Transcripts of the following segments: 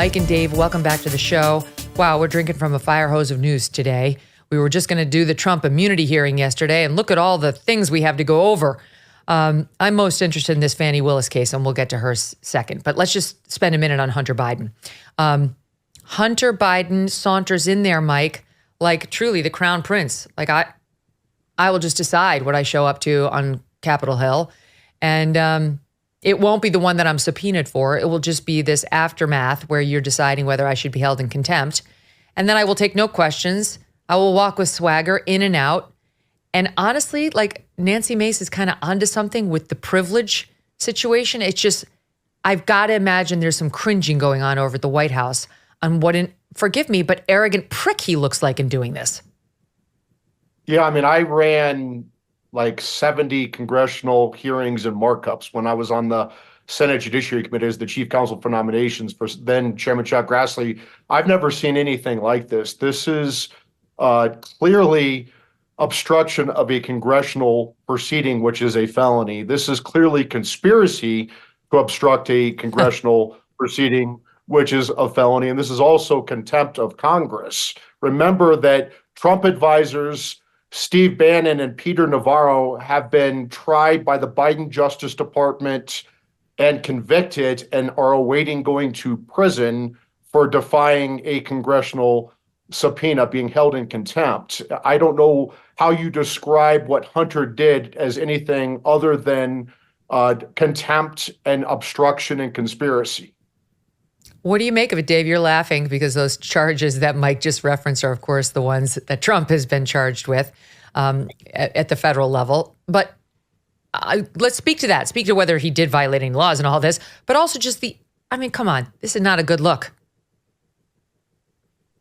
Mike and Dave, welcome back to the show. Wow, we're drinking from a fire hose of news today. We were just going to do the Trump immunity hearing yesterday, and look at all the things we have to go over. I'm most interested in this Fani Willis case, and we'll get to her second. But let's just spend a minute on Hunter Biden. Hunter Biden saunters in there, Mike, like truly the crown prince. Like I will just decide what I show up to on Capitol Hill, and it won't be the one that I'm subpoenaed for. It will just be this aftermath where you're deciding whether I should be held in contempt. And then I will take no questions. I will walk with swagger in and out. And honestly, like Nancy Mace is kind of onto something with the privilege situation. It's just, I've got to imagine there's some cringing going on over at the White House on what forgive me, but arrogant prick he looks like in doing this. Yeah, I mean, I ran like 70 congressional hearings and markups when I was on the Senate Judiciary Committee as the chief counsel for nominations for then Chairman Chuck Grassley. I've never seen anything like this. This is clearly obstruction of a congressional proceeding, which is a felony. This is clearly conspiracy to obstruct a congressional proceeding, which is a felony. And this is also contempt of Congress. Remember that Trump advisors Steve Bannon and Peter Navarro have been tried by the Biden Justice Department and convicted and are awaiting going to prison for defying a congressional subpoena, being held in contempt. I don't know how you describe what Hunter did as anything other than contempt and obstruction and conspiracy. What do you make of it, Dave? You're laughing because those charges that Mike just referenced are, of course, the ones that Trump has been charged with at the federal level. But let's speak to that. Speak to whether he did violate any laws and all this, but also just come on. This is not a good look.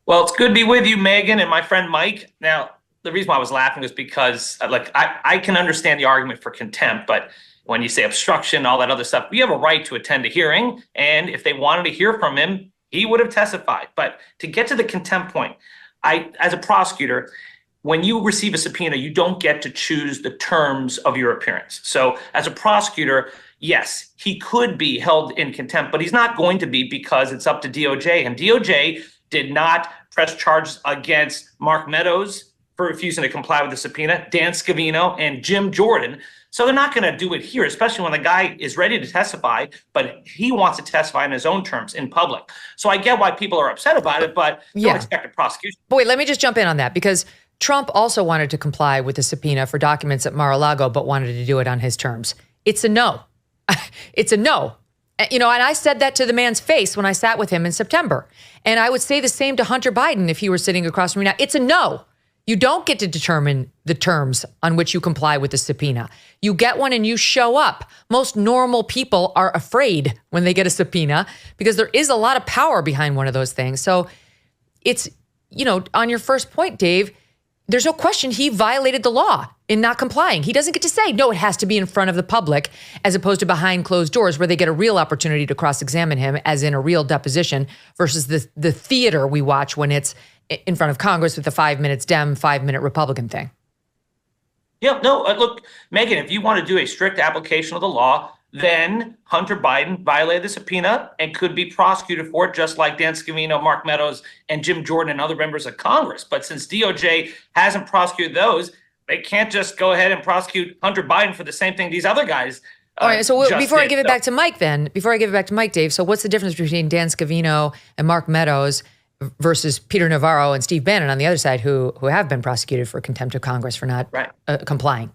Well, it's good to be with you, Megyn, and my friend Mike. Now, the reason why I was laughing was because I can understand the argument for contempt, but when you say obstruction, all that other stuff, we have a right to attend a hearing. And if they wanted to hear from him, he would have testified. But to get to the contempt point, as a prosecutor, when you receive a subpoena, you don't get to choose the terms of your appearance. So as a prosecutor, yes, he could be held in contempt, but he's not going to be because it's up to DOJ. And DOJ did not press charges against Mark Meadows for refusing to comply with the subpoena, Dan Scavino, and Jim Jordan. So they're not going to do it here, especially when the guy is ready to testify, but he wants to testify in his own terms in public. So I get why people are upset about it, but don't expect a prosecution. But wait, let me just jump in on that because Trump also wanted to comply with the subpoena for documents at Mar-a-Lago, but wanted to do it on his terms. It's a no. It's a no. And I said that to the man's face when I sat with him in September. And I would say the same to Hunter Biden if he were sitting across from me now. It's a no. You don't get to determine the terms on which you comply with the subpoena. You get one and you show up. Most normal people are afraid when they get a subpoena because there is a lot of power behind one of those things. So it's, on your first point, Dave, there's no question he violated the law in not complying. He doesn't get to say, no, it has to be in front of the public as opposed to behind closed doors where they get a real opportunity to cross-examine him as in a real deposition versus the theater we watch when it's in front of Congress with the 5 minutes Dem, 5 minute Republican thing. Yeah, no, look, Megyn, if you want to do a strict application of the law, then Hunter Biden violated the subpoena and could be prosecuted for it, just like Dan Scavino, Mark Meadows, and Jim Jordan and other members of Congress. But since DOJ hasn't prosecuted those, they can't just go ahead and prosecute Hunter Biden for the same thing these other guys. All right, so before I give it back to Mike, Dave, so what's the difference between Dan Scavino and Mark Meadows versus Peter Navarro and Steve Bannon on the other side who have been prosecuted for contempt of Congress for not complying?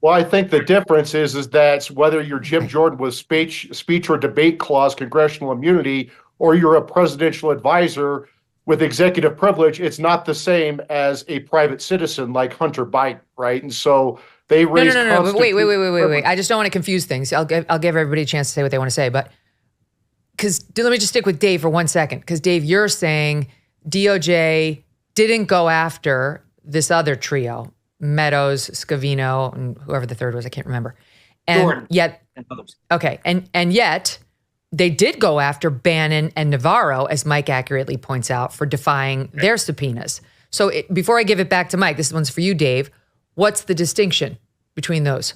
Well, I think the difference is that whether you're Jim Jordan with speech or debate clause congressional immunity, or you're a presidential advisor with executive privilege, it's not the same as a private citizen like Hunter Biden, right? And so they raise No. But wait. I just don't want to confuse things. I'll give everybody a chance to say what they want to say, but because let me just stick with Dave for 1 second. Because Dave, you're saying DOJ didn't go after this other trio, Meadows, Scavino, and whoever the third was, I can't remember. And Jordan yet, and others. Okay, and yet they did go after Bannon and Navarro, as Mike accurately points out, for defying their subpoenas. So before I give it back to Mike, this one's for you, Dave. What's the distinction between those?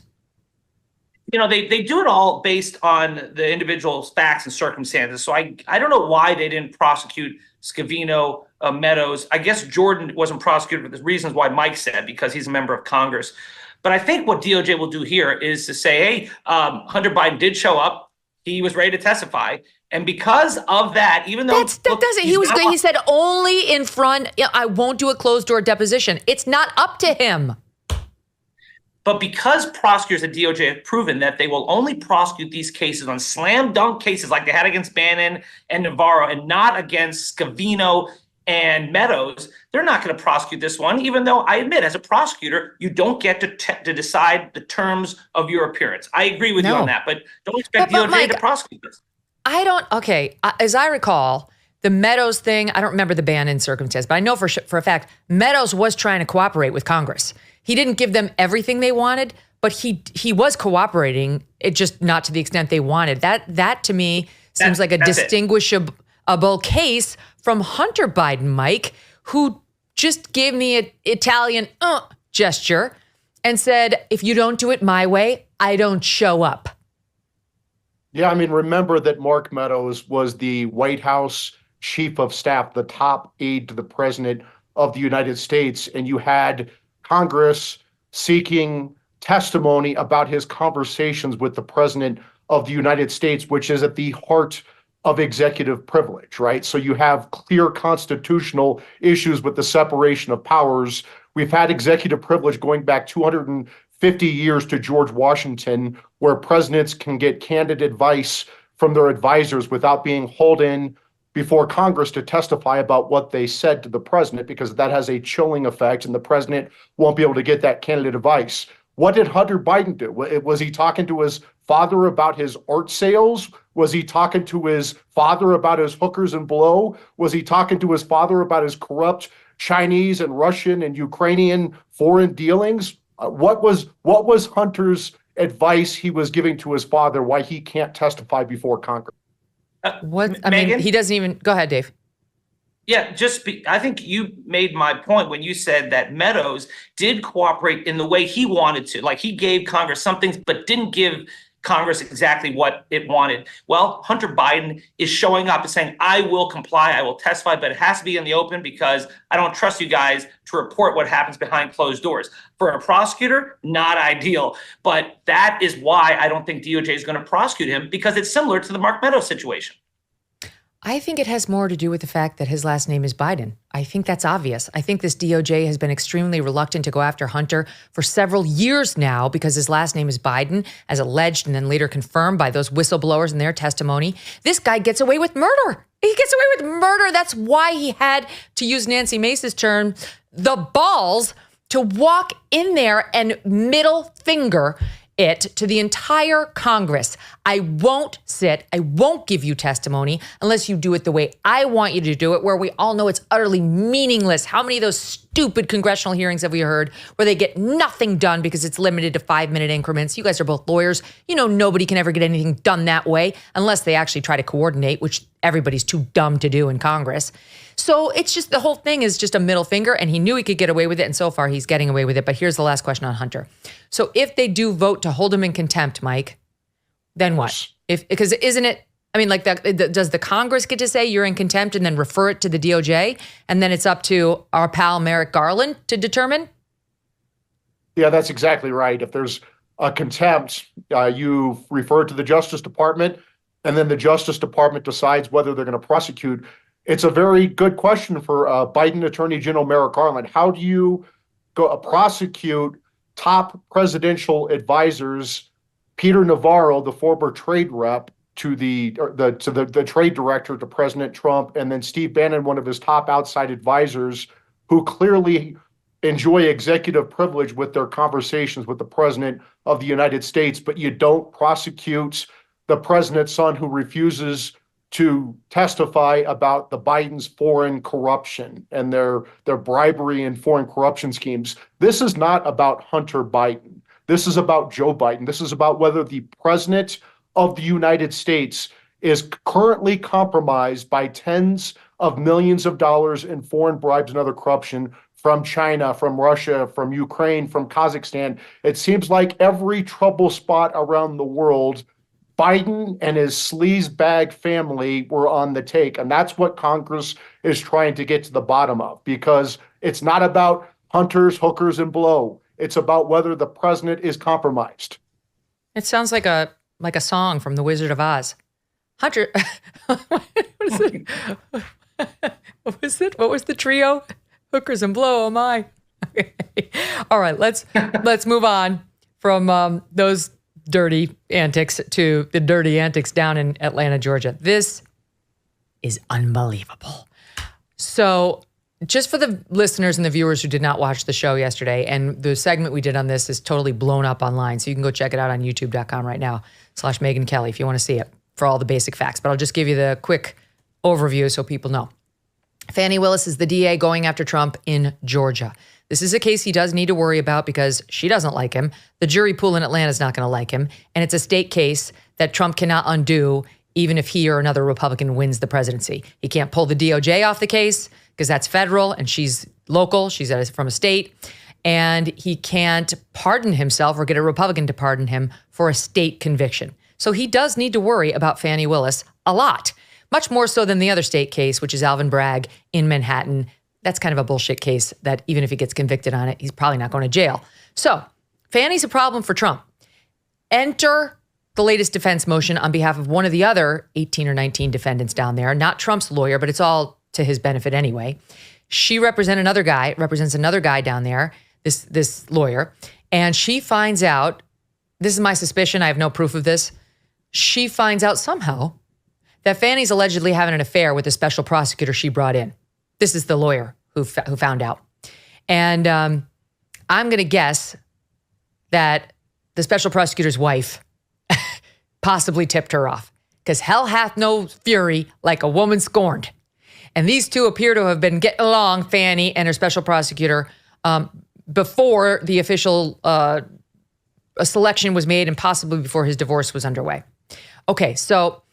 they do it all based on the individual's facts and circumstances. So I don't know why they didn't prosecute Scavino, Meadows. I guess Jordan wasn't prosecuted for the reasons why Mike said, because he's a member of Congress. But I think what DOJ will do here is to say, hey, Hunter Biden did show up. He was ready to testify. And because of that, even though he said only in front, I won't do a closed door deposition. It's not up to him. But because prosecutors at DOJ have proven that they will only prosecute these cases on slam dunk cases like they had against Bannon and Navarro and not against Scavino and Meadows, they're not going to prosecute this one, even though I admit, as a prosecutor, you don't get to decide the terms of your appearance. I agree with you on that, but don't expect DOJ Mike, to prosecute this. As I recall, the Meadows thing, I don't remember the Bannon circumstance, but I know for a fact, Meadows was trying to cooperate with Congress. He didn't give them everything they wanted, but he was cooperating, it just not to the extent they wanted. That to me seems like a distinguishable case from Hunter Biden, Mike, who just gave me an Italian gesture and said, if you don't do it my way, I don't show up. Yeah, I mean, remember that Mark Meadows was the White House chief of staff, the top aide to the president of the United States, and you had Congress seeking testimony about his conversations with the president of the United States, which is at the heart of executive privilege, right? So you have clear constitutional issues with the separation of powers. We've had executive privilege going back 250 years to George Washington, where presidents can get candid advice from their advisors without being hauled in before Congress to testify about what they said to the president, because that has a chilling effect and the president won't be able to get that candid advice. What did Hunter Biden do? Was he talking to his father about his art sales? Was he talking to his father about his hookers and blow? Was he talking to his father about his corrupt Chinese and Russian and Ukrainian foreign dealings? What was Hunter's advice he was giving to his father why he can't testify before Congress? He doesn't even, go ahead, Dave. Yeah, I think you made my point when you said that Meadows did cooperate in the way he wanted to. Like, he gave Congress something, but didn't give Congress exactly what it wanted. Well, Hunter Biden is showing up and saying, I will comply, I will testify, but it has to be in the open because I don't trust you guys to report what happens behind closed doors. For a prosecutor, not ideal. But that is why I don't think DOJ is going to prosecute him, because it's similar to the Mark Meadows situation. I think it has more to do with the fact that his last name is Biden. I think that's obvious. I think this DOJ has been extremely reluctant to go after Hunter for several years now because his last name is Biden, as alleged and then later confirmed by those whistleblowers in their testimony. This guy gets away with murder. He gets away with murder. That's why he had, to use Nancy Mace's term, the balls to walk in there and middle finger it to the entire Congress. I won't give you testimony unless you do it the way I want you to do it, where we all know it's utterly meaningless. How many of those stupid congressional hearings have we heard where they get nothing done because it's limited to 5-minute increments? You guys are both lawyers. You know nobody can ever get anything done that way unless they actually try to coordinate, which everybody's too dumb to do in Congress. So it's just, the whole thing is just a middle finger, and he knew he could get away with it, and so far he's getting away with it. But here's the last question on Hunter. So if they do vote to hold him in contempt, Mike, then what? Because isn't it, I mean, like, does the Congress get to say you're in contempt and then refer it to the DOJ, and then it's up to our pal Merrick Garland to determine? Yeah, that's exactly right. If there's a contempt, you refer it to the Justice Department, and then the Justice Department decides whether they're going to prosecute. It's a very good question for Biden Attorney General Merrick Garland. How do you prosecute top presidential advisors, Peter Navarro, the former trade rep, to the trade director to President Trump, and then Steve Bannon, one of his top outside advisors, who clearly enjoy executive privilege with their conversations with the president of the United States, but you don't prosecute the president's son who refuses to testify about the Biden's foreign corruption and their bribery and foreign corruption schemes. This is not about Hunter Biden. This is about Joe Biden. This is about whether the president of the United States is currently compromised by tens of millions of dollars in foreign bribes and other corruption from China, from Russia, from Ukraine, from Kazakhstan. It seems like every trouble spot around the world, Biden and his sleazebag family were on the take. And that's what Congress is trying to get to the bottom of, because it's not about hunters, hookers, and blow. It's about whether the president is compromised. It sounds like a song from The Wizard of Oz. Hunter, what is it? What was it? What was the trio? Hookers and blow, oh my. Okay. All right, let's move on from those dirty antics to the dirty antics down in Atlanta, Georgia. This is unbelievable. So just for the listeners and the viewers who did not watch the show yesterday, and the segment we did on this is totally blown up online, so you can go check it out on youtube.com right now, /Megyn Kelly, if you want to see it for all the basic facts. But I'll just give you the quick overview so people know. Fani Willis is the DA going after Trump in Georgia. This is a case he does need to worry about because she doesn't like him. The jury pool in Atlanta is not going to like him. And it's a state case that Trump cannot undo even if he or another Republican wins the presidency. He can't pull the DOJ off the case because that's federal and she's local. She's from a state. And he can't pardon himself or get a Republican to pardon him for a state conviction. So he does need to worry about Fani Willis a lot. Much more so than the other state case, which is Alvin Bragg in Manhattan. That's kind of a bullshit case that even if he gets convicted on it, he's probably not going to jail. So Fani's a problem for Trump. Enter the latest defense motion on behalf of one of the other 18 or 19 defendants down there, not Trump's lawyer, but it's all to his benefit anyway. She represents another guy down there, this lawyer, and she finds out, this is my suspicion, I have no proof of this, she finds out somehow that Fani's allegedly having an affair with the special prosecutor she brought in. This is the lawyer who found out. And I'm going to guess that the special prosecutor's wife possibly tipped her off, because hell hath no fury like a woman scorned. And these two appear to have been getting along, Fani and her special prosecutor, before the official selection was made and possibly before his divorce was underway. Okay, so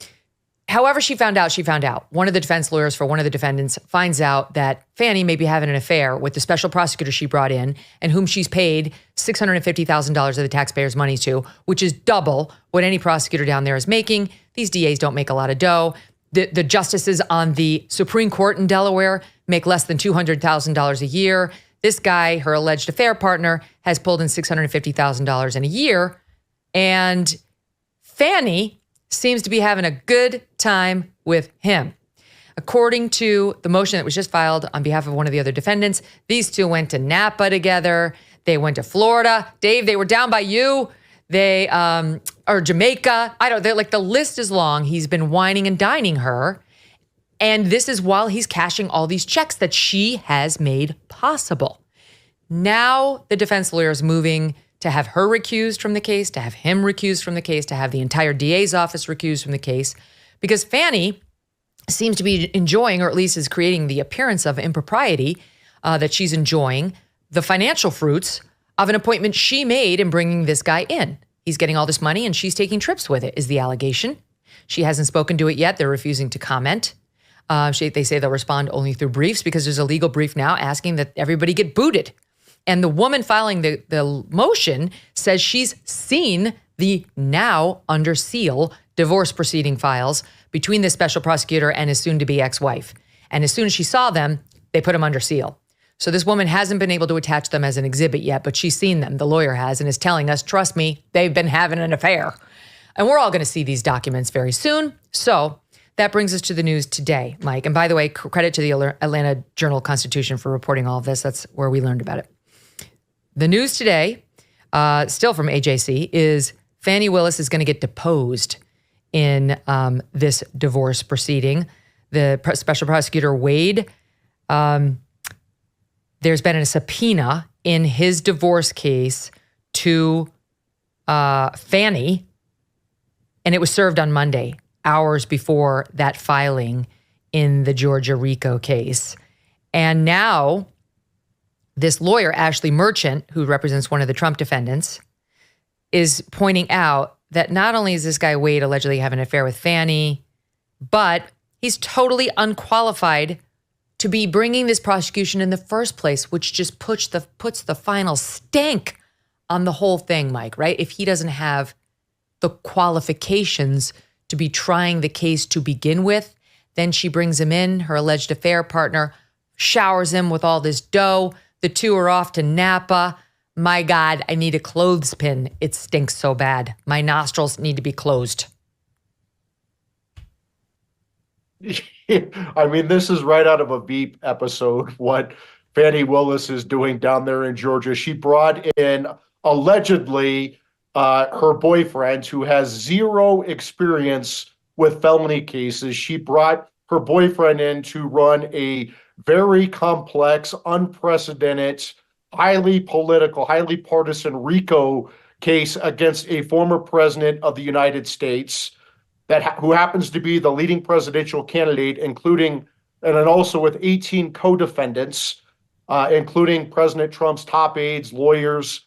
however she found out. One of the defense lawyers for one of the defendants finds out that Fani may be having an affair with the special prosecutor she brought in and whom she's paid $650,000 of the taxpayers' money to, which is double what any prosecutor down there is making. These DAs don't make a lot of dough. The justices on the Supreme Court in Delaware make less than $200,000 a year. This guy, her alleged affair partner, has pulled in $650,000 in a year. And Fani seems to be having a good time with him. According to the motion that was just filed on behalf of one of the other defendants, these two went to Napa together. They went to Florida. Dave, they were down by you. They or Jamaica. The list is long. He's been whining and dining her. And this is while he's cashing all these checks that she has made possible. Now the defense lawyer is moving to have her recused from the case, to have him recused from the case, to have the entire DA's office recused from the case, because Fani seems to be enjoying, or at least is creating the appearance of impropriety, that she's enjoying the financial fruits of an appointment she made in bringing this guy in. He's getting all this money and she's taking trips with it, is the allegation. She hasn't spoken to it yet. They're refusing to comment. They say they'll respond only through briefs because there's a legal brief now asking that everybody get booted. And the woman filing the motion says she's seen the now under seal divorce proceeding files between the special prosecutor and his soon-to-be ex-wife. And as soon as she saw them, they put them under seal. So this woman hasn't been able to attach them as an exhibit yet, but she's seen them. The lawyer has, and is telling us, trust me, they've been having an affair. And we're all going to see these documents very soon. So that brings us to the news today, Mike. And by the way, credit to the Atlanta Journal-Constitution for reporting all of this. That's where we learned about it. The news today, still from AJC, is Fani Willis is going to get deposed in this divorce proceeding. The special prosecutor, Wade, there's been a subpoena in his divorce case to Fani, and it was served on Monday, hours before that filing in the Georgia RICO case. And now this lawyer, Ashley Merchant, who represents one of the Trump defendants, is pointing out that not only is this guy Wade allegedly having an affair with Fani, but he's totally unqualified to be bringing this prosecution in the first place, which just puts the final stank on the whole thing, Mike, right? If he doesn't have the qualifications to be trying the case to begin with, then she brings him in, her alleged affair partner, showers him with all this dough. The two are off to Napa. My God, I need a clothespin. It stinks so bad. My nostrils need to be closed. I mean, this is right out of a Veep episode, what Fani Willis is doing down there in Georgia. She brought in, allegedly, her boyfriend, who has zero experience with felony cases. She brought her boyfriend in to run a very complex, unprecedented, highly political, highly partisan RICO case against a former president of the United States who happens to be the leading presidential candidate, including, and then also with 18 co-defendants, including President Trump's top aides, lawyers,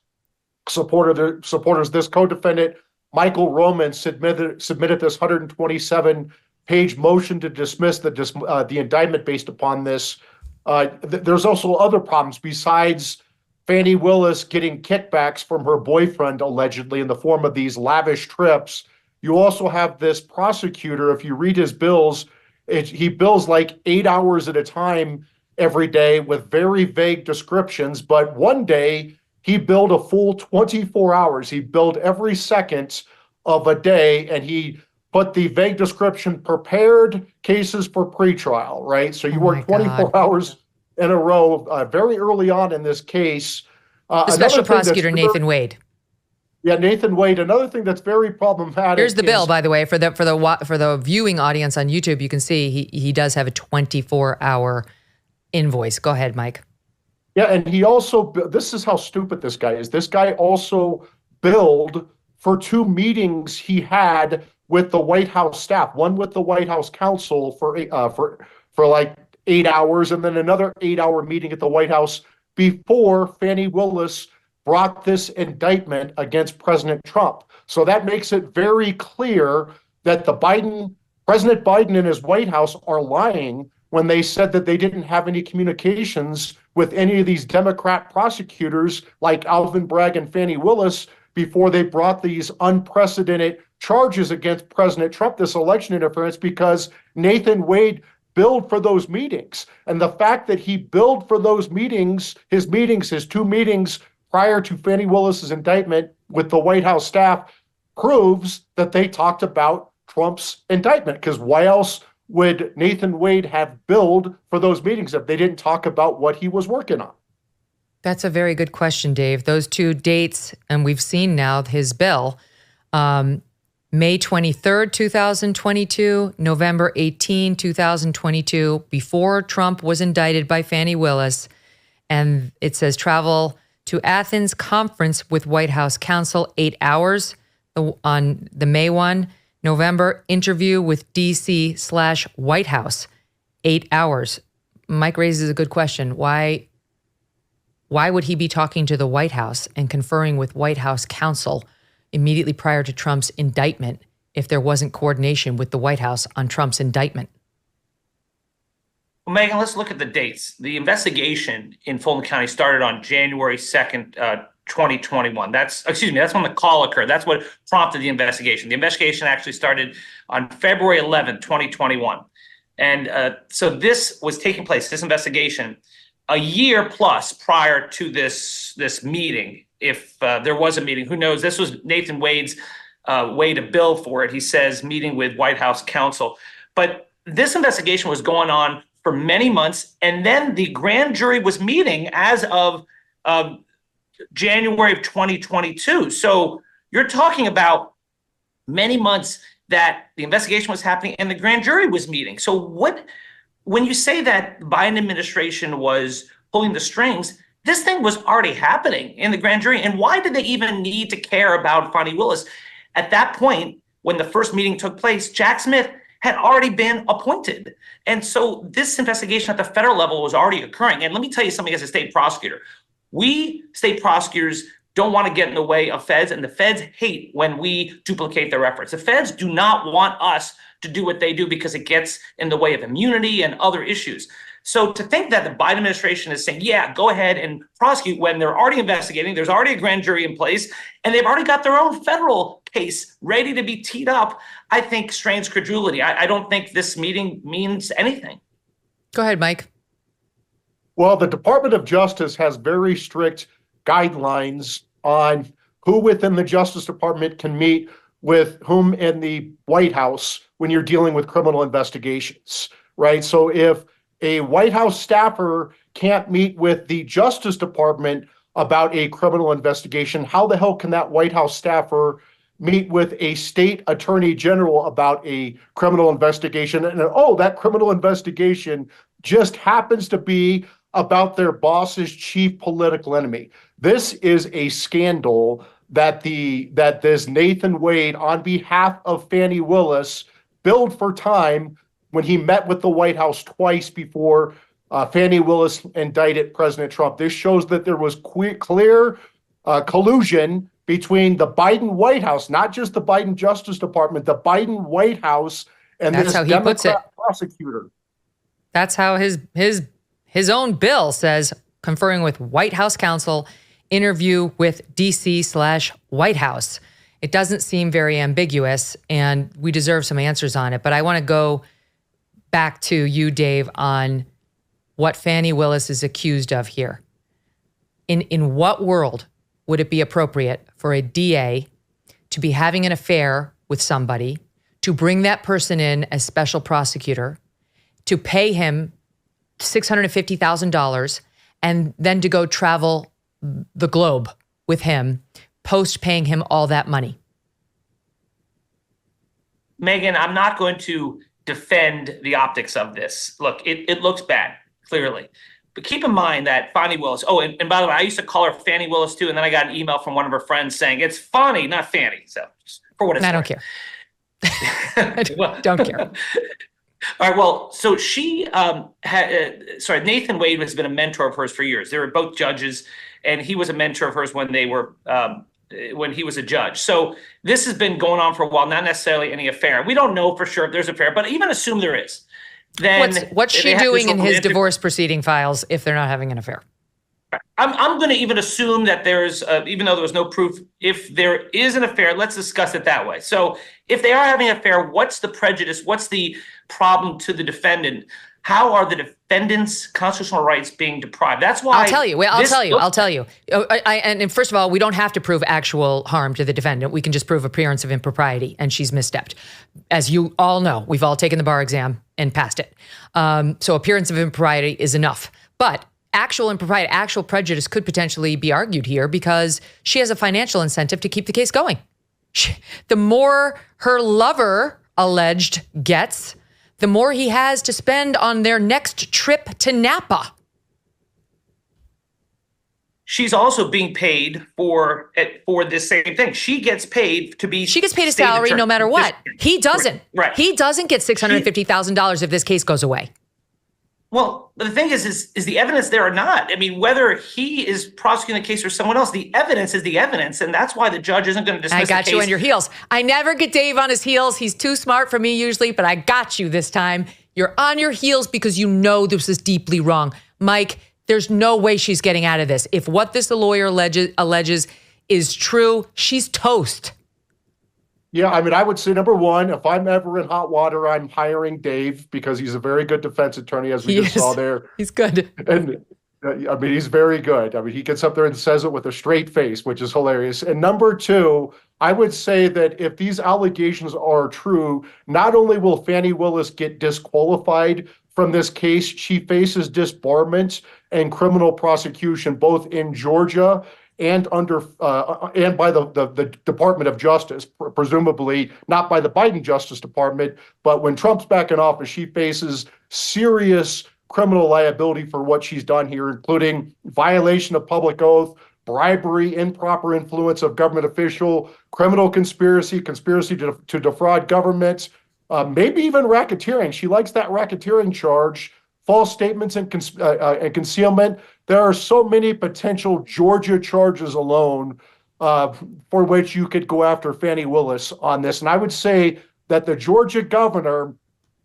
supporters. This co-defendant, Michael Roman, submitted this 127-page motion to dismiss the indictment based upon this. There's also other problems besides Fani Willis getting kickbacks from her boyfriend, allegedly, in the form of these lavish trips. You also have this prosecutor, if you read his bills, he bills like 8 hours at a time every day with very vague descriptions. But one day he billed a full 24 hours. He billed every second of a day, and he put the vague description, prepared cases for pretrial, right? So you work 24 hours in a row very early on in this case. The special prosecutor, Nathan Wade. Yeah, Nathan Wade. Another thing that's very problematic. Here's the bill, by the way, for the viewing audience on YouTube. You can see he does have a 24-hour invoice. Go ahead, Mike. Yeah, and he also, this is how stupid this guy is. This guy also billed for 2 meetings he had with the White House staff. One with the White House counsel for like 8 hours, and then another 8-hour meeting at the White House before Fani Willis brought this indictment against President Trump. So that makes it very clear that President Biden and his White House are lying when they said that they didn't have any communications with any of these Democrat prosecutors like Alvin Bragg and Fani Willis before they brought these unprecedented charges against President Trump, this election interference, because Nathan Wade billed for those meetings. And the fact that he billed for those meetings, his 2 meetings prior to Fani Willis's indictment with the White House staff, proves that they talked about Trump's indictment. Because why else would Nathan Wade have billed for those meetings if they didn't talk about what he was working on? That's a very good question, Dave. Those 2 dates, and we've seen now his bill, May 23rd, 2022, November 18, 2022, before Trump was indicted by Fani Willis. And it says travel to Athens conference with White House counsel, 8 hours on the May one. November interview with DC/White House, 8 hours. Mike raises a good question. Why would he be talking to the White House and conferring with White House counsel immediately prior to Trump's indictment if there wasn't coordination with the White House on Trump's indictment? Well, Megyn, let's look at the dates. The investigation in Fulton County started on January 2nd, 2021. That's when the call occurred. That's what prompted the investigation. The investigation actually started on February 11th, 2021. And so this was taking place, this investigation, a year plus prior to this meeting. If there was a meeting, who knows? This was Nathan Wade's way to bill for it. He says meeting with White House counsel. But this investigation was going on for many months. And then the grand jury was meeting as of January of 2022. So you're talking about many months that the investigation was happening and the grand jury was meeting. So when you say that the Biden administration was pulling the strings, this thing was already happening in the grand jury. And why did they even need to care about Fani Willis? At that point, when the first meeting took place, Jack Smith had already been appointed. And so this investigation at the federal level was already occurring. And let me tell you something as a state prosecutor. We state prosecutors, don't want to get in the way of feds, and the feds hate when we duplicate their efforts. The feds do not want us to do what they do because it gets in the way of immunity and other issues. So to think that the Biden administration is saying, yeah, go ahead and prosecute when they're already investigating, there's already a grand jury in place, and they've already got their own federal case ready to be teed up, I think strains credulity. I don't think this meeting means anything. Go ahead, Mike. Well, the Department of Justice has very strict guidelines on who within the Justice Department can meet with whom in the White House when you're dealing with criminal investigations, right? So if a White House staffer can't meet with the Justice Department about a criminal investigation, how the hell can that White House staffer meet with a state attorney general about a criminal investigation? And oh, that criminal investigation just happens to be about their boss's chief political enemy. This is a scandal that this Nathan Wade, on behalf of Fani Willis, billed for time when he met with the White House twice before Fani Willis indicted President Trump. This shows that there was clear collusion between the Biden White House, not just the Biden Justice Department, the Biden White House, and That's this how he Democrat puts it. Prosecutor. That's how his own bill says, conferring with White House counsel, interview with DC/White House. It doesn't seem very ambiguous, and we deserve some answers on it. But I want to go back to you, Dave, on what Fani Willis is accused of here. In what world would it be appropriate for a DA to be having an affair with somebody, to bring that person in as special prosecutor, to pay him $650,000, and then to go travel the globe with him, post paying him all that money? Megyn, I'm not going to defend the optics of this. Look, it looks bad, clearly. But keep in mind that Fani Willis, and by the way, I used to call her Fani Willis too, and then I got an email from one of her friends saying it's Fani, not Fanny. So just for what it's worth. I don't care. Don't care. All right. Well, so Nathan Wade has been a mentor of hers for years. They were both judges, and he was a mentor of hers when he was a judge. So this has been going on for a while, not necessarily any affair. We don't know for sure if there's an affair, but even assume there is. Then what's she doing in his divorce proceeding files if they're not having an affair? I'm going to even assume that there's, even though there was no proof, if there is an affair, let's discuss it that way. So if they are having an affair, what's the prejudice? What's the problem to the defendant? How are the defendant's constitutional rights being deprived? That's why I'll tell you. And first of all, we don't have to prove actual harm to the defendant. We can just prove appearance of impropriety, and she's misstepped. As you all know, we've all taken the bar exam and passed it. So appearance of impropriety is enough. But actual impropriety, actual prejudice could potentially be argued here because she has a financial incentive to keep the case going. The more her lover, alleged, gets, the more he has to spend on their next trip to Napa. She's also being paid for this same thing. She gets paid to be. She gets paid a salary no matter what. He doesn't. Right. He doesn't get $650,000 if this case goes away. Well, the thing is the evidence there or not? I mean, whether he is prosecuting the case or someone else, the evidence is the evidence, and that's why the judge isn't going to dismiss the case. I got you on your heels. I never get Dave on his heels. He's too smart for me usually, but I got you this time. You're on your heels because you know this is deeply wrong. Mike, there's no way she's getting out of this. If what this lawyer alleges is true, she's toast. Yeah, I mean, I would say, number one, if I'm ever in hot water, I'm hiring Dave because he's a very good defense attorney, as we just saw there. He's good. And I mean, he's very good. I mean, he gets up there and says it with a straight face, which is hilarious. And number two, I would say that if these allegations are true, not only will Fani Willis get disqualified from this case, she faces disbarment and criminal prosecution both in Georgia and and by the Department of Justice, presumably not by the Biden Justice Department, but when Trump's back in office, she faces serious criminal liability for what she's done here, including violation of public oath, bribery, improper influence of government official, criminal conspiracy to defraud government, maybe even racketeering. She likes that racketeering charge false statements and concealment. There are so many potential Georgia charges alone for which you could go after Fani Willis on this. And I would say that the Georgia governor,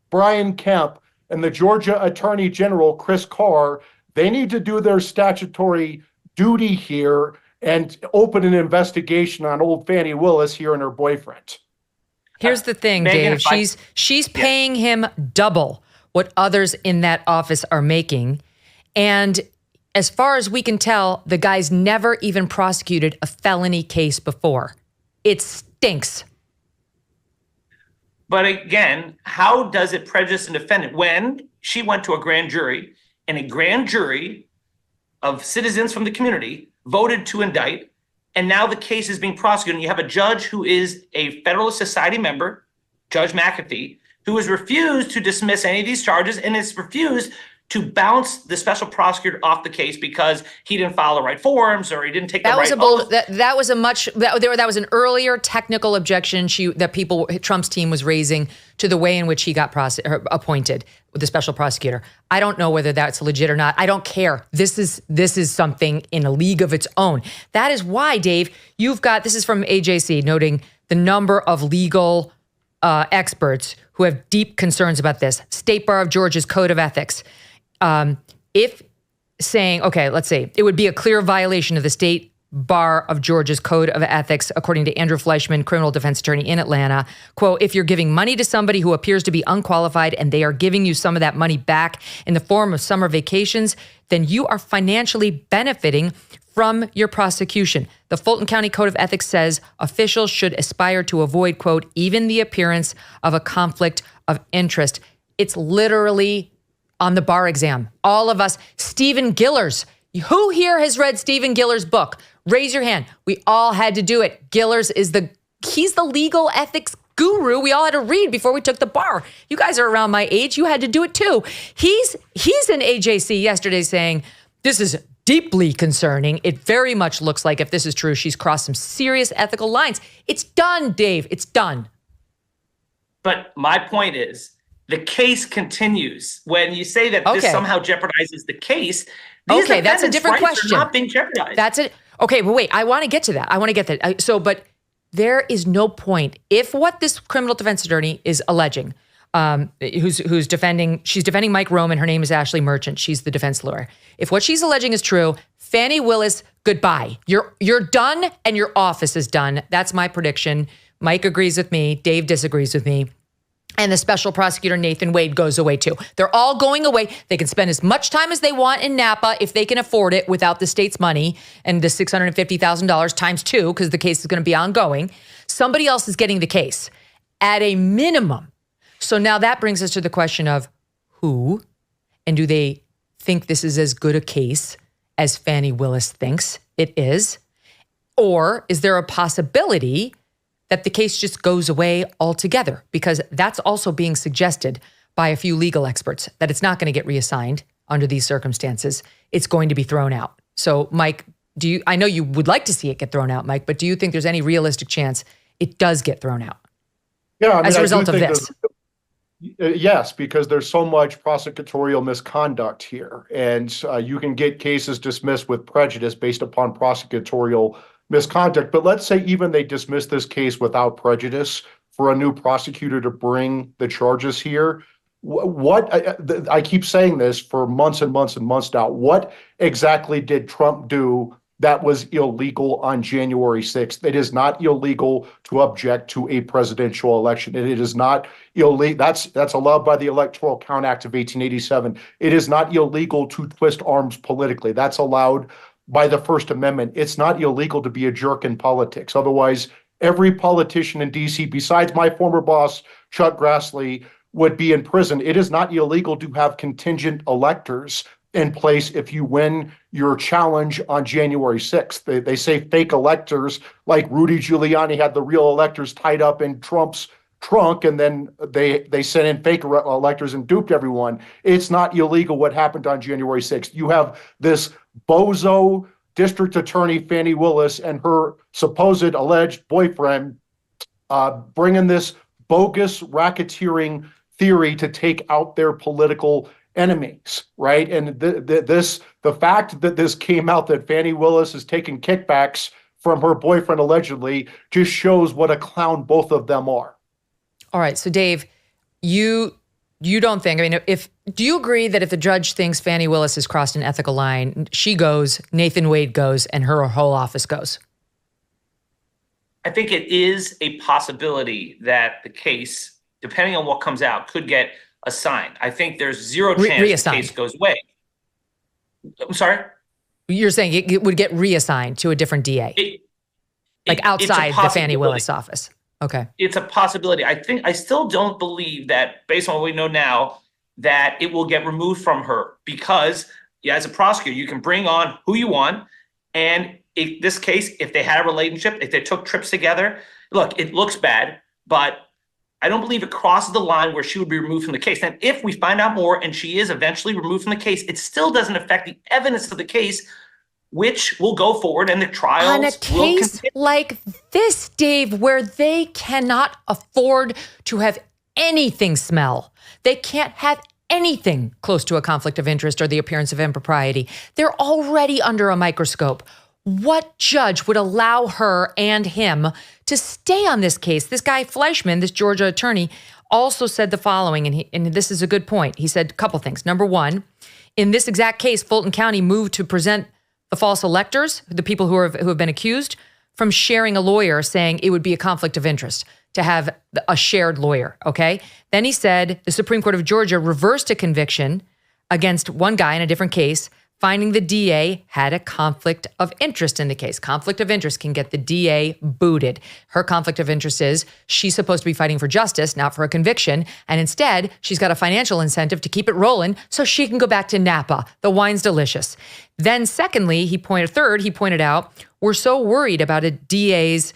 Brian Kemp, and the Georgia Attorney General, Chris Carr, they need to do their statutory duty here and open an investigation on old Fani Willis here and her boyfriend. Here's the thing, Megyn, Dave. She's paying him double what others in that office are making. And as far as we can tell, the guy's never even prosecuted a felony case before. It stinks. But again, how does it prejudice a defendant when she went to a grand jury and a grand jury of citizens from the community voted to indict, and now the case is being prosecuted, and you have a judge who is a Federalist Society member, Judge McAfee, who has refused to dismiss any of these charges and has refused to bounce the special prosecutor off the case because he didn't file the right forms or he didn't take the right oath. That was an earlier technical objection Trump's team was raising to the way in which he got appointed with the special prosecutor. I don't know whether that's legit or not. I don't care. This is something in a league of its own. That is why, Dave, this is from AJC, noting the number of legal experts who have deep concerns about this. State Bar of Georgia's Code of Ethics. If saying, okay, let's say it would be a clear violation of the State Bar of Georgia's Code of Ethics, according to Andrew Fleischman, criminal defense attorney in Atlanta, quote, if you're giving money to somebody who appears to be unqualified and they are giving you some of that money back in the form of summer vacations, then you are financially benefiting from your prosecution. The Fulton County Code of Ethics says officials should aspire to avoid, quote, even the appearance of a conflict of interest. It's literally on the bar exam. All of us, Stephen Gillers. Who here has read Stephen Gillers' book? Raise your hand. We all had to do it. Gillers he's the legal ethics guru we all had to read before we took the bar. You guys are around my age. You had to do it too. He's in AJC yesterday saying, this is deeply concerning. It very much looks like if this is true, she's crossed some serious ethical lines. It's done, Dave. It's done. But my point is, the case continues. When you say that this somehow jeopardizes the case, these that's a different question. Are not being jeopardized. That's it. Okay, but wait, I want to get to that. But there is no point if what this criminal defense attorney is alleging, she's defending Mike Roman. Her name is Ashley Merchant. She's the defense lawyer. If what she's alleging is true, Fani Willis, goodbye. You're done, and your office is done. That's my prediction. Mike agrees with me. Dave disagrees with me. And the special prosecutor, Nathan Wade, goes away too. They're all going away. They can spend as much time as they want in Napa if they can afford it without the state's money and the $650,000 times two, because the case is going to be ongoing. Somebody else is getting the case at a minimum. So now that brings us to the question of who, and do they think this is as good a case as Fani Willis thinks it is? Or is there a possibility that the case just goes away altogether? Because that's also being suggested by a few legal experts, that it's not going to get reassigned under these circumstances. It's going to be thrown out. So, Mike, I know you would like to see it get thrown out, Mike, but do you think there's any realistic chance it does get thrown out? Yeah, as a result of this? Yes, because there's so much prosecutorial misconduct here. And you can get cases dismissed with prejudice based upon prosecutorial misconduct. But let's say even they dismiss this case without prejudice for a new prosecutor to bring the charges here. I keep saying this for months and months and months now. What exactly did Trump do that was illegal on January 6th? It is not illegal to object to a presidential election. And it is not illegal. That's allowed by the Electoral Count Act of 1887. It is not illegal to twist arms politically. That's allowed by the First Amendment. It's not illegal to be a jerk in politics. Otherwise, every politician in DC, besides my former boss, Chuck Grassley, would be in prison. It is not illegal to have contingent electors in place if you win your challenge on January 6th. They say fake electors, like Rudy Giuliani had the real electors tied up in Trump's trunk, and then they sent in fake electors and duped everyone. It's not illegal what happened on January 6th. You have this bozo district attorney, Fani Willis, and her supposed alleged boyfriend bringing this bogus racketeering theory to take out their political enemies, right? And the fact that this came out that Fani Willis is taking kickbacks from her boyfriend allegedly just shows what a clown both of them are. All right. So Dave, you don't think, I mean, do you agree that if the judge thinks Fani Willis has crossed an ethical line, she goes, Nathan Wade goes, and her whole office goes? I think it is a possibility that the case, depending on what comes out, could get assigned. I think there's zero chance the case goes away. I'm sorry? You're saying it would get reassigned to a different DA? Outside the Fani Willis office? Okay. It's a possibility. I still don't believe that, based on what we know now, that it will get removed from her, because as a prosecutor, you can bring on who you want. And in this case, if they had a relationship, if they took trips together, look, it looks bad, but I don't believe it crosses the line where she would be removed from the case. And if we find out more and she is eventually removed from the case, it still doesn't affect the evidence of the case, which will go forward and the trials on a case like this, Dave, where they cannot afford to have anything smell. They can't have anything close to a conflict of interest or the appearance of impropriety. They're already under a microscope. What judge would allow her and him to stay on this case? This guy Fleischman, this Georgia attorney, also said the following, and this is a good point. He said a couple things. Number one, in this exact case, Fulton County moved to present the false electors, the people who have been accused, from sharing a lawyer, saying it would be a conflict of interest to have a shared lawyer, okay? Then he said the Supreme Court of Georgia reversed a conviction against one guy in a different case, finding the DA had a conflict of interest in the case. Conflict of interest can get the DA booted. Her conflict of interest is she's supposed to be fighting for justice, not for a conviction. And instead, she's got a financial incentive to keep it rolling so she can go back to Napa. The wine's delicious. Then secondly, he pointed out, we're so worried about a DA's,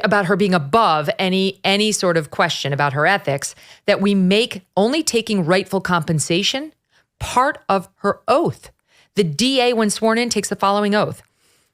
about her being above any sort of question about her ethics, that we make only taking rightful compensation part of her oath. The DA, when sworn in, takes the following oath.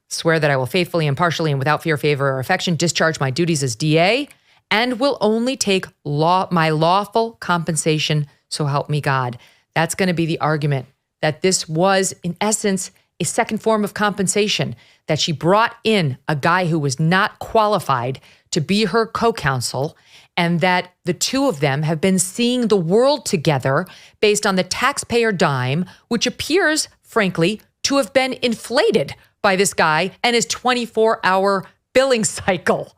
Swear that I will faithfully, impartially, and without fear, favor, or affection discharge my duties as DA and will only take my lawful compensation, so help me God. That's going to be the argument, that this was, in essence, a second form of compensation, that she brought in a guy who was not qualified to be her co-counsel, and that the two of them have been seeing the world together based on the taxpayer dime, which appears, frankly, to have been inflated by this guy and his 24-hour billing cycle.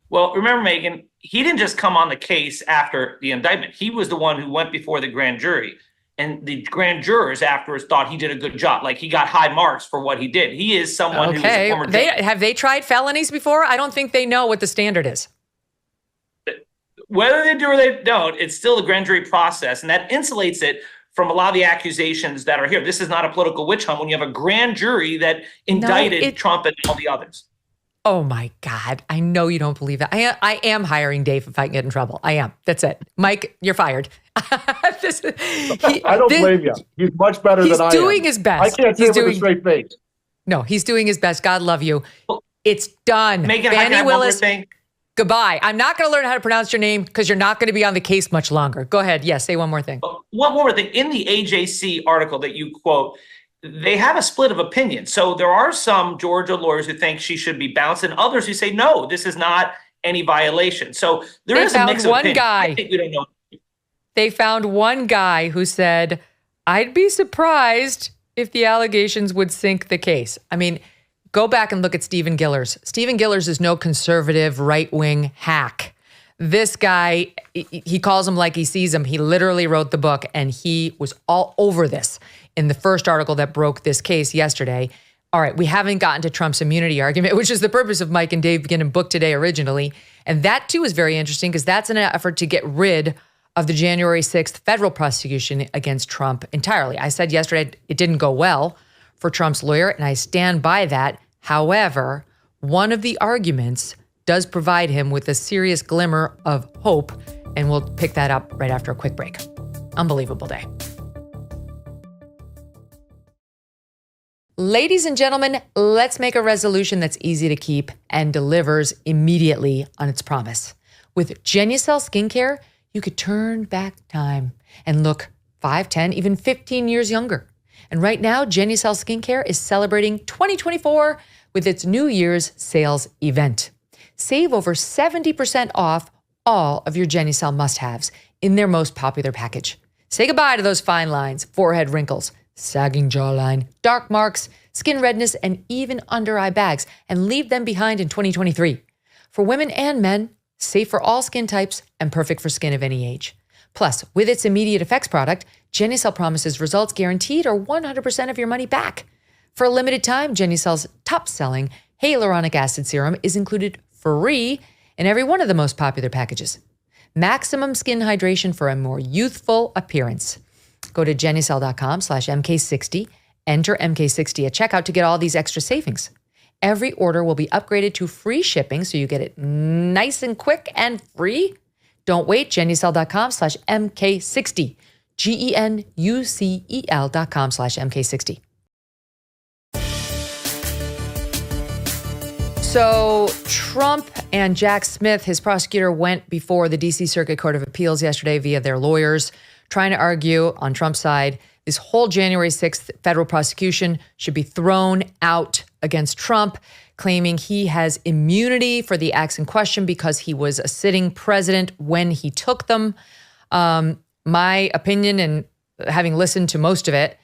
Well, remember, Megyn, he didn't just come on the case after the indictment. He was the one who went before the grand jury. And the grand jurors afterwards thought he did a good job. Like, he got high marks for what he did. He is someone who was a former judge. Have they tried felonies before? I don't think they know what the standard is. Whether they do or they don't, it's still the grand jury process. And that insulates it from a lot of the accusations that are here. This is not a political witch hunt when you have a grand jury that indicted Trump and all the others. Oh my God. I know you don't believe that. I am hiring Dave if I can get in trouble. I am. That's it. Mike, you're fired. I don't blame you. He's much better than I am. He's doing his best. I can't say it with a straight face. No, he's doing his best. God love you. It's done. Megyn, Fani Willis, goodbye. I'm not going to learn how to pronounce your name because you're not going to be on the case much longer. Go ahead. Yes, say one more thing. One more thing. In the AJC article that you quote, they have a split of opinion. So there are some Georgia lawyers who think she should be bounced and others who say, no, this is not any violation. So there is a mix of opinion. I think we don't know. They found one guy who said, I'd be surprised if the allegations would sink the case. I mean, go back and look at Stephen Gillers. Stephen Gillers is no conservative right-wing hack. This guy, he calls him like he sees him. He literally wrote the book, and he was all over this in the first article that broke this case yesterday. All right, we haven't gotten to Trump's immunity argument, which is the purpose of Mike and Dave Begin and Book Today originally. And that, too, is very interesting because that's an effort to get rid of the January 6th federal prosecution against Trump entirely. I said yesterday it didn't go well for Trump's lawyer, and I stand by that. However, one of the arguments does provide him with a serious glimmer of hope, and we'll pick that up right after a quick break. Unbelievable day. Ladies and gentlemen, let's make a resolution that's easy to keep and delivers immediately on its promise. With Genucel Skincare, you could turn back time and look 5, 10, even 15 years younger. And right now, Genucel Skincare is celebrating 2024 with its New Year's sales event. Save over 70% off all of your Genucel must-haves in their most popular package. Say goodbye to those fine lines, forehead wrinkles, sagging jawline, dark marks, skin redness, and even under-eye bags, and leave them behind in 2023. For women and men, safe for all skin types and perfect for skin of any age. Plus, with its immediate effects product, Genucel promises results guaranteed or 100% of your money back. For a limited time, Genucel's top-selling hyaluronic acid serum is included free in every one of the most popular packages. Maximum skin hydration for a more youthful appearance. Go to Genucel.com/MK60, enter MK60 at checkout to get all these extra savings. Every order will be upgraded to free shipping, so you get it nice and quick and free. Don't wait, Genucel.com/MK60, GENUCEL.com/MK60. So Trump and Jack Smith, his prosecutor, went before the D.C. Circuit Court of Appeals yesterday via their lawyers, trying to argue on Trump's side, this whole January 6th federal prosecution should be thrown out against Trump, claiming he has immunity for the acts in question because he was a sitting president when he took them. My opinion, and having listened to most of it,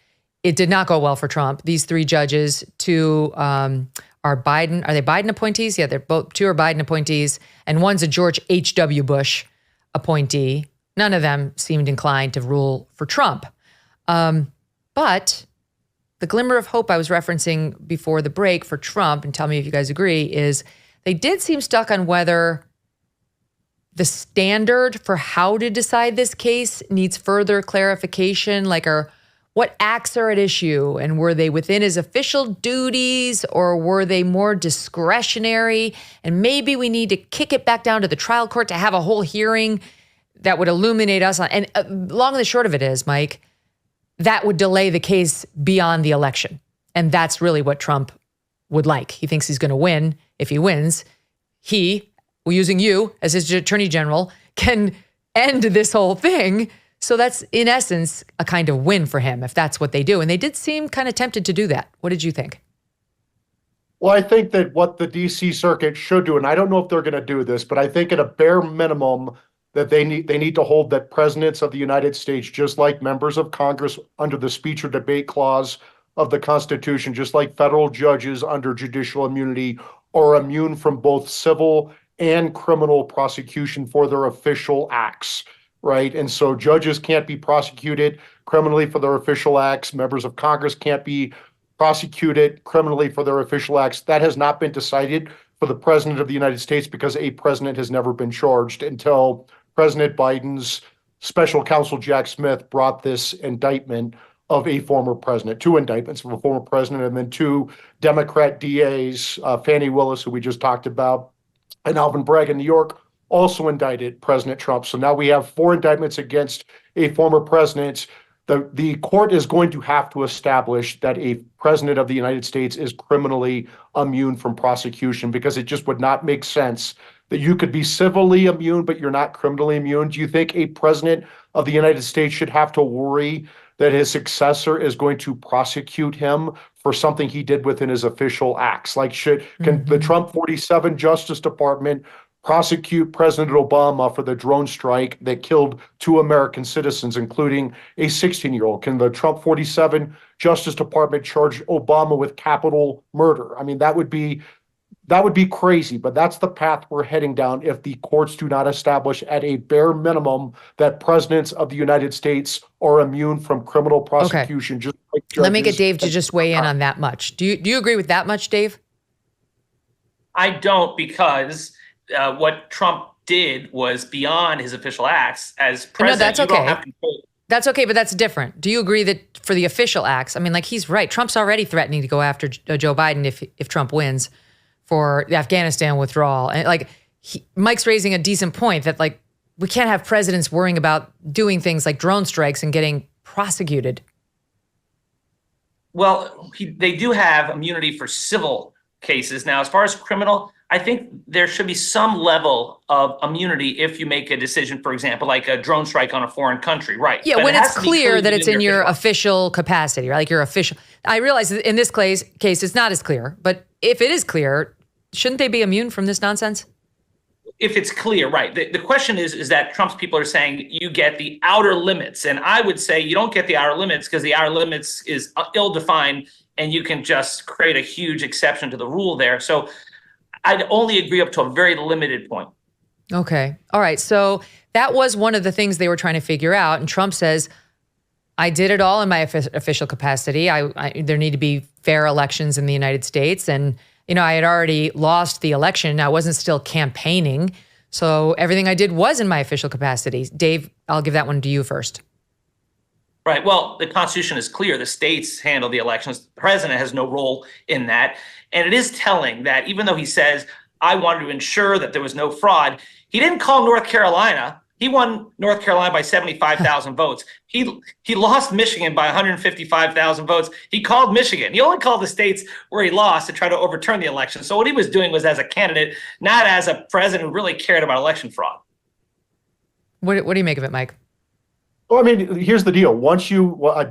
it did not go well for Trump. These three judges, two are they Biden appointees? Yeah, two are Biden appointees, and one's a George H.W. Bush appointee. None of them seemed inclined to rule for Trump. But the glimmer of hope I was referencing before the break for Trump, and tell me if you guys agree, is they did seem stuck on whether the standard for how to decide this case needs further clarification, what acts are at issue, and were they within his official duties or were they more discretionary? And maybe we need to kick it back down to the trial court to have a whole hearing that would illuminate us on. And long and the short of it is, Mike, that would delay the case beyond the election. And that's really what Trump would like. He thinks he's going to win. If he wins, he, using you as his attorney general, can end this whole thing. So that's, in essence, a kind of win for him if that's what they do. And they did seem kind of tempted to do that. What did you think? Well, I think that what the D.C. Circuit should do, and I don't know if they're going to do this, but I think at a bare minimum that they need to hold that presidents of the United States, just like members of Congress under the speech or debate clause of the Constitution, just like federal judges under judicial immunity, are immune from both civil and criminal prosecution for their official acts. Right. And so judges can't be prosecuted criminally for their official acts. Members of Congress can't be prosecuted criminally for their official acts. That has not been decided for the president of the United States because a president has never been charged until President Biden's special counsel, Jack Smith, brought this indictment of a former president, two indictments of a former president, and then two Democrat DAs, Fani Willis, who we just talked about, and Alvin Bragg in New York, also indicted President Trump. So now we have 4 indictments against a former president. The court is going to have to establish that a president of the United States is criminally immune from prosecution, because it just would not make sense that you could be civilly immune, but you're not criminally immune. Do you think a president of the United States should have to worry that his successor is going to prosecute him for something he did within his official acts? Can the Trump 47 Justice Department prosecute President Obama for the drone strike that killed 2 American citizens, including a 16-year-old? Can the Trump 47 Justice Department charge Obama with capital murder? I mean, that would be crazy, but that's the path we're heading down if the courts do not establish at a bare minimum that presidents of the United States are immune from criminal prosecution. Okay. Just like judges. Let me get Dave to just weigh in on that much. Do you agree with that much, Dave? I don't, because what Trump did was beyond his official acts as president. No, that's okay. You don't have control. That's okay, but that's different. Do you agree that for the official acts, I mean, he's right. Trump's already threatening to go after Joe Biden if Trump wins for the Afghanistan withdrawal. And Mike's raising a decent point that we can't have presidents worrying about doing things like drone strikes and getting prosecuted. Well, they do have immunity for civil cases. Now, as far as criminal, I think there should be some level of immunity if you make a decision, for example, like a drone strike on a foreign country, right? Yeah, But when it has it's to be clear that within it's in your office. official capacity, right? Like your official. I realize that in this case, it's not as clear, but if it is clear, shouldn't they be immune from this nonsense? If it's clear, right? The question is that Trump's people are saying you get the outer limits. And I would say you don't get the outer limits because the outer limits is ill-defined and you can just create a huge exception to the rule there. So I'd only agree up to a very limited point. Okay. All right. So that was one of the things they were trying to figure out. And Trump says, I did it all in my official capacity. There need to be fair elections in the United States. And, I had already lost the election. I wasn't still campaigning. So everything I did was in my official capacity. Dave, I'll give that one to you first. Right. Well, the Constitution is clear. The states handle the elections. The president has no role in that. And it is telling that even though he says, I wanted to ensure that there was no fraud, he didn't call North Carolina. He won North Carolina by 75,000 votes. He lost Michigan by 155,000 votes. He called Michigan. He only called the states where he lost to try to overturn the election. So what he was doing was as a candidate, not as a president who really cared about election fraud. What do you make of it, Mike? Well, I mean, here's the deal. Once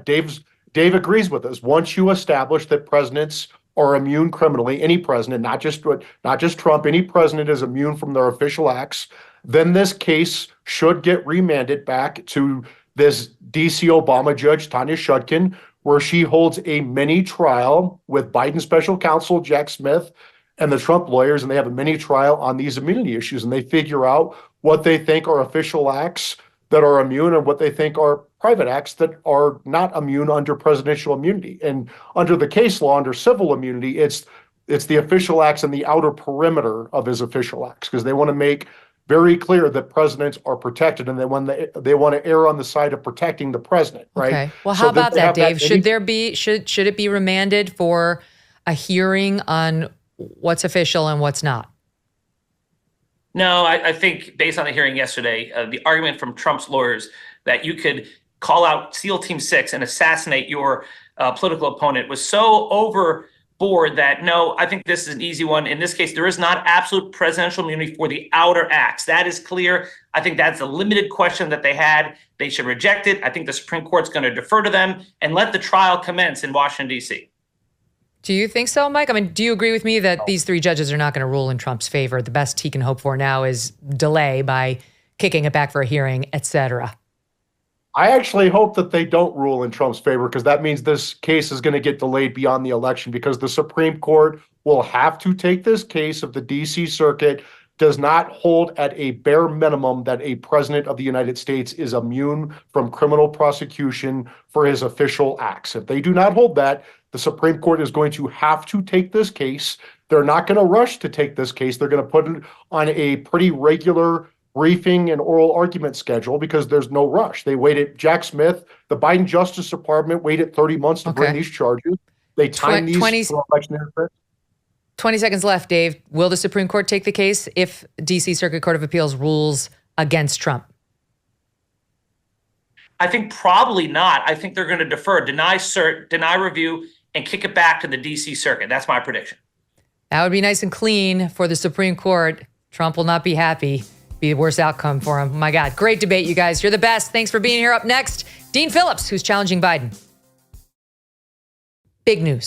Dave agrees with us. Once you establish that presidents are immune criminally, any president, not just Trump, any president is immune from their official acts, then this case should get remanded back to this DC Obama judge, Tanya Chutkan, where she holds a mini trial with Biden special counsel, Jack Smith, and the Trump lawyers, and they have a mini trial on these immunity issues, and they figure out what they think are official acts that are immune and what they think are private acts that are not immune under presidential immunity. And under the case law, under civil immunity, it's the official acts and the outer perimeter of his official acts, because they want to make very clear that presidents are protected, and they want to err on the side of protecting the president, right? Okay. Well, how about that, Dave? Should it be remanded for a hearing on what's official and what's not? No, I think based on the hearing yesterday, the argument from Trump's lawyers that you could call out SEAL Team 6 and assassinate your political opponent was so overboard that no, I think this is an easy one. In this case, there is not absolute presidential immunity for the outer acts. That is clear. I think that's a limited question that they had. They should reject it. I think the Supreme Court's going to defer to them and let the trial commence in Washington, D.C. Do you think so, Mike? I mean, do you agree with me that these three judges are not going to rule in Trump's favor? The best he can hope for now is delay by kicking it back for a hearing, et cetera. I actually hope that they don't rule in Trump's favor, because that means this case is going to get delayed beyond the election, because the Supreme Court will have to take this case if the DC Circuit does not hold at a bare minimum that a president of the United States is immune from criminal prosecution for his official acts. If they do not hold that, the Supreme Court is going to have to take this case. They're not going to rush to take this case. They're going to put it on a pretty regular briefing and oral argument schedule, because there's no rush. They waited, Jack Smith, the Biden Justice Department waited 30 months to bring these charges. They timed these for election interference. 20 seconds left, Dave. Will the Supreme Court take the case if DC Circuit Court of Appeals rules against Trump? I think probably not. I think they're going to defer, deny cert, deny review, and kick it back to the DC Circuit. That's my prediction. That would be nice and clean for the Supreme Court. Trump will not be happy. Be the worst outcome for him. My God, great debate, you guys. You're the best. Thanks for being here. Up next, Dean Phillips, who's challenging Biden. Big news.